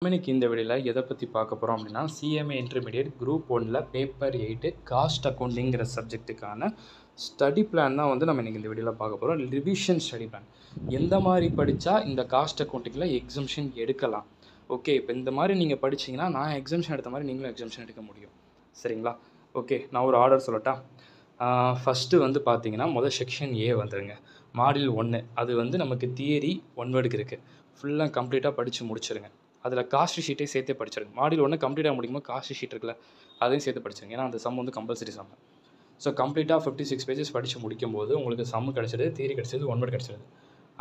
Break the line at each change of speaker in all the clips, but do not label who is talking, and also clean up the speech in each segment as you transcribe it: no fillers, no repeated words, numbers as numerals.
இன்னைக்கு இந்த வீடியோவில் எதை பற்றி பார்க்க போகிறோம் அப்படின்னா சிஎம்ஏ இன்டர்மீடியட் குரூப் 1ல் பேப்பர் 8 காஸ்ட் அக்கௌண்டிங்கிற சப்ஜெக்ட்டுக்கான ஸ்டடி பிளான் தான் நம்ம இன்றைக்கி இந்த வீடியோவில் பார்க்க போகிறோம். ரிவிஷன் ஸ்டடி பிளான் எந்த மாதிரி படித்தா இந்த காஸ்ட் அக்கௌண்டிங்கில் எக்ஸம்ஷன் எடுக்கலாம். ஓகே, இப்போ இந்த மாதிரி நீங்கள் படிச்சிங்கன்னா நான் எக்ஸம்ஷன் எடுத்த மாதிரி நீங்களும் எக்ஸம்ஷன் எடுக்க முடியும். சரிங்களா? ஓகே, நான் ஒரு ஆர்டர் சொல்லட்டா. ஃபஸ்ட்டு பார்த்தீங்கன்னா செக்ஷன் ஏ வந்துடுங்க. மாடியூல் 1 அது நமக்கு தியரி 1 வேர்டுக்கு இருக்குது. ஃபுல்லாக கம்ப்ளீட்டாக படித்து முடிச்சிருங்க. அதில் காஸ்ட் ஷீட்டே சேர்த்தே படிச்சிருங்க. மாடியூல் 1 கம்ப்ளீட்டாக முடிக்கும்போது காஸ்ட் ஷீட் இருக்குல்ல, அதையும் சேர்த்து படிச்சிருங்க. ஏன்னா அந்த சம் கம்பல்சரி சம். ஸோ கம்ப்ளீட்டாக 56 பேஜஸ் படித்து முடிக்கும்போது உங்களுக்கு சம் கிடச்சிடுது, தியரி கிடச்சிது, 1 வேர்டு கிடச்சிடுது.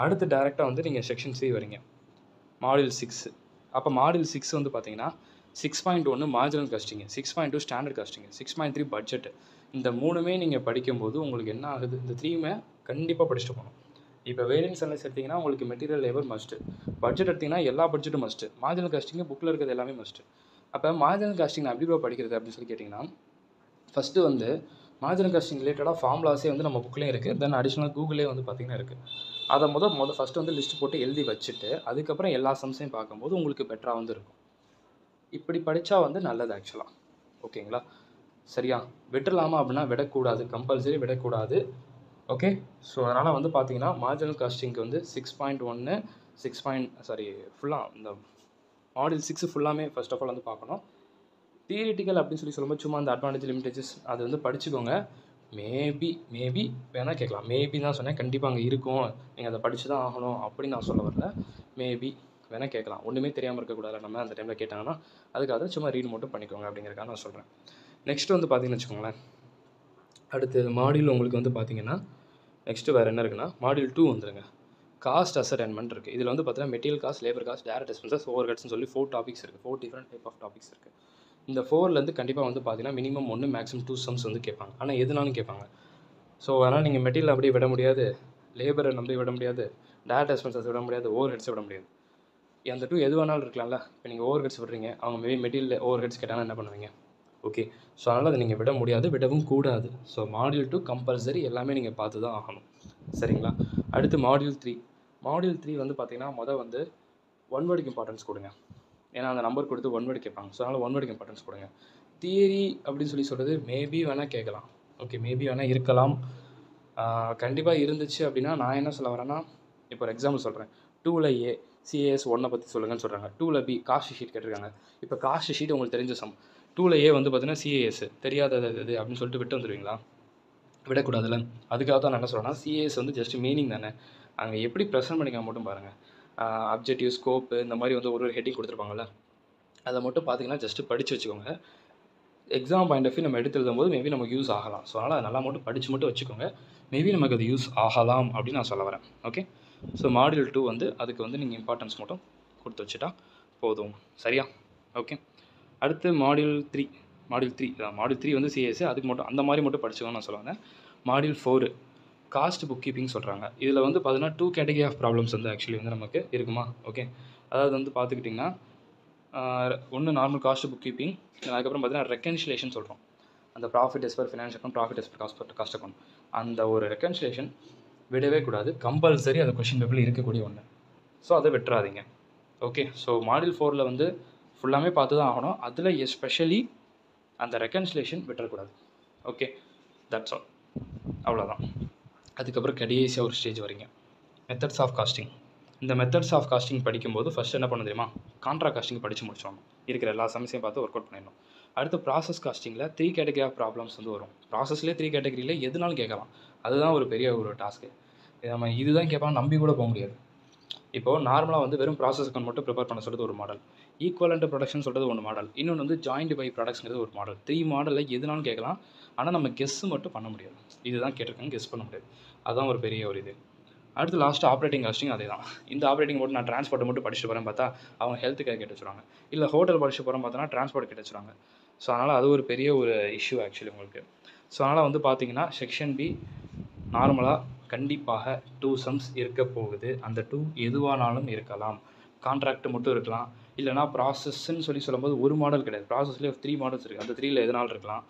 அடுத்து டேரெக்டாக நீங்கள் செக்ஷன் 3 வரீங்க, மாடியூல் 6. அப்போ மாடியூல் 6 பார்த்தீங்கன்னா 6.1 marginal costing, 6.2 standard costing, 6.3 budget. இந்த 3மே நீங்கள் படிக்கும்போது உங்களுக்கு என்ன ஆகுது, இந்த 3மே கண்டிப்பாக படிச்சுட்டு போகணும். இப்போ வேரியன்ஸ் அனலைஸ் எடுத்திங்கன்னா உங்களுக்கு மெட்டீரியல் லேபர் மஸ்ட்டு, பட்ஜெட் எடுத்திங்கன்னா எல்லா பட்ஜெட்டும் மஸ்ட்டு, மார்ஜினல் காஸ்டிங்கு புக்கில் இருக்கிறது எல்லாமே மஸ்ட்டு. அப்போ மார்ஜினல் காஸ்டிங் நான் எப்படி படிக்கிறது அப்படின்னு சொல்லி கேட்டிங்கன்னா, ஃபஸ்ட்டு மார்ஜினல் காஸ்டிங் ரிலேட்டடாக ஃபார்முலாஸே நம்ம புக்லேயும் இருக்குது, தென் அடிஷ்னலாக கூகுளே பார்த்தீங்கன்னா இருக்குது. அதை ஃபஸ்ட்டு லிஸ்ட் போட்டு எழுதி வச்சுட்டு அதுக்கப்புறம் எல்லா சம்ஸையும் பார்க்கும்போது உங்களுக்கு பெட்டராக இருக்கும். இப்படி படித்தா நல்லது ஆக்சுவலாக. ஓகேங்களா? சரியா? விட்டுடலாமா அப்படின்னா விடக்கூடாது, கம்பல்சரி விடக்கூடாது. ஓகே, ஸோ அதனால் பார்த்தீங்கன்னா மார்ஜினல் காஸ்டிங்க்கு 6.1 ஃபுல்லாக இந்த மாடியூல் 6 ஃபுல்லாமே ஃபர்ஸ்ட் ஆஃப் ஆல் பார்க்கணும். தியரிட்டிக்கல் அப்படின்னு சொல்லும்போது சும்மா அந்த அட்வான்டேஜ் லிமிட்டேஜஸ் அது படிச்சுக்கோங்க. மேபி வேணால் கேட்கலாம். மேபி தான் சொன்னேன், கண்டிப்பாக அங்கே இருக்கும், நீங்கள் அதை படித்து தான் ஆகணும் அப்படின்னு நான் சொல்ல வரல. மேபி வேணால் கேட்கலாம், ஒன்றுமே தெரியாமல் இருக்கக்கூடாது நம்ம அந்த டைமில் கேட்டாங்கன்னா. அதுக்காக சும்மா ரீட் மட்டும் பண்ணிக்கோங்க அப்படிங்கிறக்காக நான் சொல்கிறேன். நெக்ஸ்ட்டு பார்த்தீங்கன்னு வச்சுக்கோங்களேன், அடுத்து மாடியூல் உங்களுக்கு பார்த்தீங்கன்னா நெக்ஸ்ட்டு வேறு என்ன இருக்குன்னா மாடியூல் 2 வந்துருங்க. காஸ்ட் அசைன்மெண்ட் இருக்குது. இதில் பார்த்தீங்கன்னா material cost, labour cost, direct expenses, over ஹெட்ஸ்னு சொல்லி 4 டாபிக்ஸ் இருக்குது. 4 டிஃப்ரெண்ட் டைப் ஆஃப் டாபிக்ஸ் இருக்குது. இந்த 4லேருந்து கண்டிப்பாக பார்த்தீங்கன்னா மினிமம் 1 மேக்ஸிமம் 2 சம்ஸ் கேட்பாங்க. ஆனால் எதுனாலும் கேட்பாங்க. ஸோ அதனால் நீங்கள் மெட்டீரியல் அப்படியே விட முடியாது, லேபரை நம்பி விட முடியாது, டைரக்ட் எக்ஸ்பென்சஸ் விட முடியாது, ஓவர் ஹெட்ஸை விட முடியாது. அந்த 2 எது வேணாலும் இருக்கலாம்ல. இப்போ நீங்கள் ஓவர் ஹெட்ஸ் விடுறீங்க, அவங்க மேபி மெட்டீரியல் ஓவர் ஹெட்ஸ் கேட்டாங்கன்னா என்ன பண்ணுவீங்க? ஓகே, ஸோ அதனால் அதை நீங்கள் விட முடியாது, விடவும் கூடாது. ஸோ மாடியூல் 2 கம்பல்சரி எல்லாமே நீங்கள் பார்த்து தான் ஆகணும். சரிங்களா? அடுத்து மாடியூல் 3. மாடியூல் 3 பார்த்தீங்கன்னா ஒன் வேர்டுக்கு இம்பார்ட்டன்ஸ் கொடுங்க. ஏன்னா அந்த நம்பர் கொடுத்து 1 வேர்டு கேட்பாங்க. ஸோ அதனால் 1 வேர்டுக்கு இம்பார்ட்டன்ஸ் கொடுங்க. தியரி அப்படின்னு சொல்கிறது மேபி வேணால் கேட்கலாம். ஓகே, மேபி வேணால் இருக்கலாம். கண்டிப்பாக இருந்துச்சு அப்படின்னா நான் என்ன சொல்ல வரேன்னா, இப்போ ஒரு எக்ஸாம்பிள் சொல்கிறேன். 2ல் ஏ சிஏஎஸ் 1 பற்றி சொல்லுங்கன்னு சொல்கிறாங்க. 2ல் பி காஸ்ட் ஷீட் கேட்டிருக்காங்க. இப்போ காஸ்ட் ஷீட் உங்களுக்கு தெரிஞ்ச சம். 2ல் ஏ பார்த்தீங்கன்னா சிஏஎஸ் தெரியாதது இது அப்படின்னு சொல்லிட்டு விட்டு வந்துடுவீங்களா? விடக்கூடாதுல்ல. அதுக்காக தான் நான் என்ன சொல்கிறேன்னா, சிஏஎஸ் ஜஸ்ட் மீனிங் தானே, அங்கே எப்படி ப்ரெசென்ட் பண்ணிக்க மட்டும் பாருங்கள். அப்ஜெக்டிவ், ஸ்கோப்பு இந்த மாதிரி ஒரு ஹெட்டிங் கொடுத்துருப்பாங்கள்ல, அதை மட்டும் பார்த்தீங்கன்னா ஜஸ்ட்டு படித்து வச்சுக்கோங்க. எக்ஸாம் பாயிண்ட் ஆஃப் வியூ நம்ம எடுத்து எழுதும்போது மேபி நமக்கு யூஸ் ஆகலாம். ஸோ அதனால் அதை நல்லா மட்டும் படித்து மட்டும் வச்சுக்கோங்க. மேபி நமக்கு அது யூஸ் ஆகலாம் அப்படின்னு நான் சொல்ல வரேன். ஓகே, ஸோ மாடியூல் 2 அதுக்கு நீங்கள் இம்பார்ட்டன்ஸ் மட்டும் கொடுத்து வச்சுட்டா போதும். சரியா? ஓகே, அடுத்து மாடியூல் 3 சிஎஸ், அதுக்கு மட்டும் அந்த மாதிரி மட்டும் படிச்சுக்கோன்னு நான் சொல்லுவேன். மாடியூல் 4 காஸ்ட் புக் கீப்பிங் சொல்கிறாங்க. இதில் பார்த்தீங்கன்னா 2 கேட்டகரி ஆஃப் ப்ராப்ளம்ஸ் ஆக்சுவலி நமக்கு இருக்குமா? ஓகே, அதாவது பார்த்துக்கிட்டிங்கன்னா ஒன்று நார்மல் காஸ்ட் புக் கீப்பிங், அதுக்கப்புறம் பார்த்தீங்கன்னா ரெக்கன்சிலேஷன் சொல்கிறோம். அந்த profit as per financial account, profit as per cost account, அந்த ஒரு ரெக்கன்சிலேஷன் விடவே கூடாது. கம்பல்சரி அது கொஷின் பேப்பரில் இருக்கக்கூடிய ஒன்று. ஸோ அதை விட்டுறாதீங்க. ஓகே, ஸோ மாடியூல் 4ல் ஃபுல்லாமே பார்த்து தான் ஆகணும். அதில் எஸ்பெஷலி அந்த ரெக்கன்சிலேஷன் விட்டுறக்கூடாது. ஓகே, தட்ஸ் ஆல், அவ்வளோதான். அதுக்கப்புறம் கடைசியாக ஒரு ஸ்டேஜ் வரீங்க, மெத்தட்ஸ் ஆஃப் காஸ்டிங். இந்த மெத்தட்ஸ் ஆஃப் காஸ்டிங் படிக்கும்போது ஃபஸ்ட் என்ன பண்ண தெரியுமா, கான்ட்ரா காஸ்டிங் படித்து முடிச்சோம். இருக்கிற எல்லா சமயத்தையும் பார்த்து ஒர்க் அவுட் பண்ணிடணும். அடுத்து ப்ராசஸ் காஸ்டிங்கில் 3 கேட்டகரி ஆஃப் ப்ராப்ளம்ஸ் வரும். ப்ராசஸ்லேயே 3 கேட்டகரியில் எதுனாலும் கேட்கலாம். அதுதான் ஒரு பெரிய ஒரு டாஸ்க்கு. நம்ம இதுதான் கேட்பாங்க நம்பி கூட போக முடியாது. இப்போது நார்மலாக வெறும் ப்ராசஸ் அக்கௌண்ட் மட்டும் ப்ரிப்பேர் பண்ண சொல்கிறது ஒரு மாடல், ஈக்குவலண்ட் ப்ரொடக்ஷன் சொல்கிறது ஒரு மாடல், இன்னொன்று ஜாயிண்ட் பை ப்ராடக்ட்ஸ்ங்கிறது ஒரு மாடல். 3 மாடலில் எதுனாலும் கேட்கலாம். ஆனால் நம்ம கெஸ்ஸு மட்டும் பண்ண முடியாது. இதுதான் கேட்டிருக்காங்க, கெஸ் பண்ண முடியாது. அதுதான் ஒரு பெரிய ஒரு இது. அடுத்து லாஸ்ட்டு ஆப்ரேட்டிங் காஸ்டிங். அதே தான். இந்த ஆப்ரேட்டிங் மட்டும் நான் டிரான்ஸ்போர்ட்டை மட்டும் படிச்சுட்டு போகிறேன் பார்த்தா அவங்க ஹெல்த் கேர் கேட்டு வச்சுருவாங்க. இல்லை ஹோட்டல் படிச்சுட்டு போகிறேன் பார்த்தோன்னா டிரான்ஸ்போர்ட் கேட்டு வச்சுருவாங்க. ஸோ அதனால் அது ஒரு பெரிய ஒரு இஷ்யூ ஆக்சுவலி உங்களுக்கு. ஸோ அதனால் பார்த்தீங்கன்னா செக்ஷன் பி நார்மலாக கண்டிப்பாக 2 சம்ஸ் இருக்க போகுது. அந்த 2 எதுவானாலும் இருக்கலாம். கான்ட்ராக்ட் மட்டும் இருக்கலாம், இல்லைனா ப்ராசஸ்ன்னு சொல்லும்போது ஒரு மாடல் கிடையாது. ப்ராசஸ்லேயே 3 மாடல்ஸ் இருக்குது. அந்த 3ல் எதனாலும் இருக்கலாம்.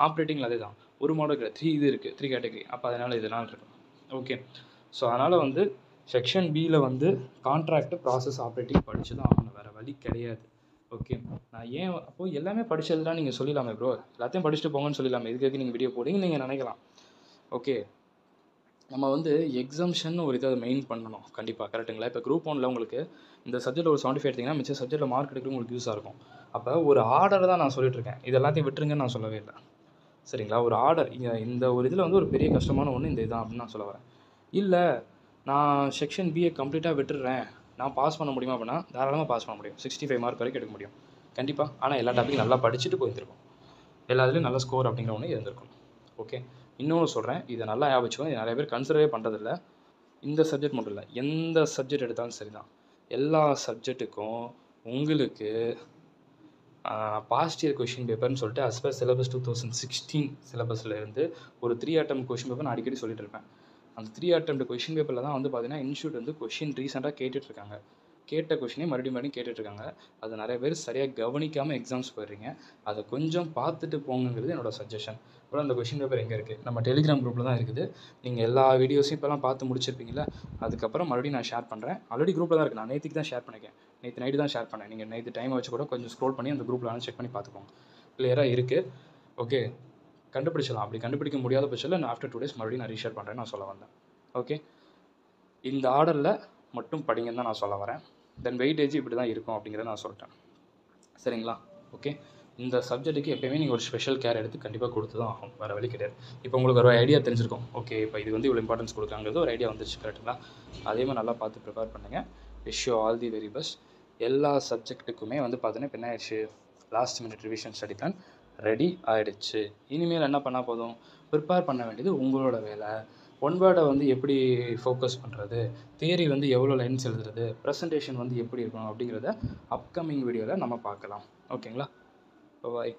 ஆப்ரேட்டிங்கில் அதே தான், ஒரு மாடல் கிடையாது, 3 இது இருக்குது, 3 கேட்டகரி. அப்போ அதனால் எதனாலும் இருக்கலாம். ஓகே, ஸோ அதனால் செக்ஷன் பியில் கான்ட்ராக்ட், ப்ராசஸ், ஆப்ரேட்டிங் படித்து தான் ஆகணும், வேறு வழி கிடையாது. ஓகே. நான் ஏன் அப்போ எல்லாமே படிச்சதுலாம் நீங்க சொல்லிடலாமே ப்ரோ. எல்லாத்தையும் படிச்சுட்டு போங்கன்னு சொல்லிடலாமே. இதுக்கு நீங்க வீடியோ போடுறீங்கன்னு நீங்க நினைக்கலாம். ஓகே. நம்ம வந்து எக்ஸம்ஷன் ஒரு இதை மெயின் பண்ணணும் கண்டிப்பாக. கரெக்டுங்களா? இப்போ குரூப் 1ல் உங்களுக்கு இந்த சப்ஜெக்ட் ஒரு 75 எடுத்தீங்கன்னா மிச்ச சப்ஜெக்ட்டில் மார்க் எடுக்கிறது உங்களுக்கு யூஸாக இருக்கும். அப்போ ஒரு ஆர்டர் தான் நான் சொல்லிட்டு இருக்கேன். இது எல்லாத்தையும் விட்டுருங்கன்னு நான் சொல்லவே இல்லை. சரிங்களா? ஒரு ஆர்டர் இந்த ஒரு இதில் வந்து ஒரு பெரிய கஷ்டமான ஒன்று இந்த இதான் அப்படின்னு நான் சொல்ல வரேன். இல்லை நான் செக்ஷன் பிஏ கம்ப்ளீட்டாக விட்டுடுறேன், நான் பாஸ் பண்ண முடியுமா அப்படின்னா தாராளமாக பாஸ் பண்ண முடியும். 65 மார்க் வரைக்கும் எடுக்க முடியும் கண்டிப்பாக. ஆனால் எல்லா டாப்பிக்கும் நல்லா படிச்சுட்டு போயிருந்திருக்கும். எல்லாத்துலேயும் நல்ல ஸ்கோர் அப்படிங்கிற ஒன்று இருந்திருக்கும். ஓகே. இன்னொன்று சொல்கிறேன், இதை நல்லா ஞாபகம் வச்சுக்கோங்க. இது நிறைய பேர் கன்சிடரே பண்ணுறதில்ல. இந்த சப்ஜெக்ட் மட்டும் இல்லை, எந்த சப்ஜெக்ட் எடுத்தாலும் சரி தான், எல்லா சப்ஜெக்ட்டுக்கும் உங்களுக்கு பாஸ்ட் இயர் கொஷின் பேப்பர்னு சொல்லிட்டு as per சிலபஸ் 2016 சிலபஸில் இருந்து ஒரு 3 attempt கொஷின் பேப்பர் நான் அடிக்கடி சொல்லிட்டு இருப்பேன். அந்த 3 attempt கொஷின் பேப்பரில் தான் வந்து பார்த்தீங்கன்னா இன்ஸ்டியூட் வந்து கொஷின் ரீசெண்டாக கேட்டுட்ருக்காங்க. கேட்ட கொஷினே மறுபடியும் கேட்டுட்ருக்காங்க. அது நிறைய பேர் சரியாக கவனிக்காமல் எக்ஸாம்ஸ் போயிடுறீங்க. அதை கொஞ்சம் பார்த்துட்டு போங்கிறது என்னோடய சஜஷன். அப்புறம் அந்த கொஷின் பேப்பர் எங்கே இருக்குது? நம்ம டெலிகிராம் குரூப்பில் தான் இருக்குது. நீங்கள் எல்லா வீடியோஸையும் இப்போலாம் பார்த்து முடிச்சிருப்பீங்களா? அதுக்கப்புறம் மறுபடியும் நான் ஷேர் பண்ணுறேன். ஆல்ரெடி குரூப்பில் தான் இருக்குது. நான் நேற்றுக்கு தான் ஷேர் பண்ணியிருக்கேன். நேற்று நைட்டு தான் ஷேர் பண்ணேன். நீங்கள் நேற்று டைம் வச்சு கூட கொஞ்சம் ஸ்க்ரோல் பண்ணி அந்த குரூப்பில் செக் பண்ணி பார்த்துக்கோங்க. கிளியராக இருக்குது. ஓகே. கண்டுபிடிச்சலாம். அப்படி கண்டுபிடிக்க முடியாத பட்சத்தில் நான் ஆஃப்டர் 2 days மறுபடியும் நான் ரீஷேர் பண்ணுறேன்னு நான் சொல்ல வந்தேன். ஓகே. இந்த ஆர்டரில் மட்டும் படிங்கன்னு தான் நான் சொல்ல வரேன். தென் வெயிட்டேஜ் இப்படி தான் இருக்கும் அப்படிங்கிறத நான் சொல்லிட்டேன். சரிங்களா? ஓகே. இந்த சப்ஜெக்ட்டுக்கு எப்போயுமே நீங்கள் ஒரு ஸ்பெஷல் கேர் எடுத்து கண்டிப்பாக கொடுத்து தான் ஆகும். வேறு வழி கிடையாது. இப்போ உங்களுக்கு ஒரு ஐடியா தெரிஞ்சிருக்கும். ஓகே, இப்போ இது வந்து இவ்வளோ இம்பார்ட்டன்ஸ் கொடுக்காங்கிறது ஒரு ஐடியா வந்துருச்சு. கரெக்டுங்களா? அதே மாதிரி நல்லா பார்த்து ப்ரிப்பேர் பண்ணுங்கள். Wish you all the very best. எல்லா சப்ஜெக்ட்டுக்குமே வந்து பார்த்தீங்கன்னா இப்போ என்ன ஆயிடுச்சு, last minute revision study plan ready ஆகிடுச்சு. இனிமேல் என்ன பண்ணால் போதும், ப்ரிப்பேர் பண்ண வேண்டியது உங்களோட வேலை. ஒன் வேர்டை வந்து எப்படி ஃபோக்கஸ் பண்ணுறது, தியரி வந்து எவ்வளோ லைன்ஸ் எழுதுறது, ப்ரெசன்டேஷன் வந்து எப்படி இருக்கணும் அப்படிங்கிறத அப்கமிங் வீடியோவில் நம்ம பார்க்கலாம். ஓகேங்களா? பாய்.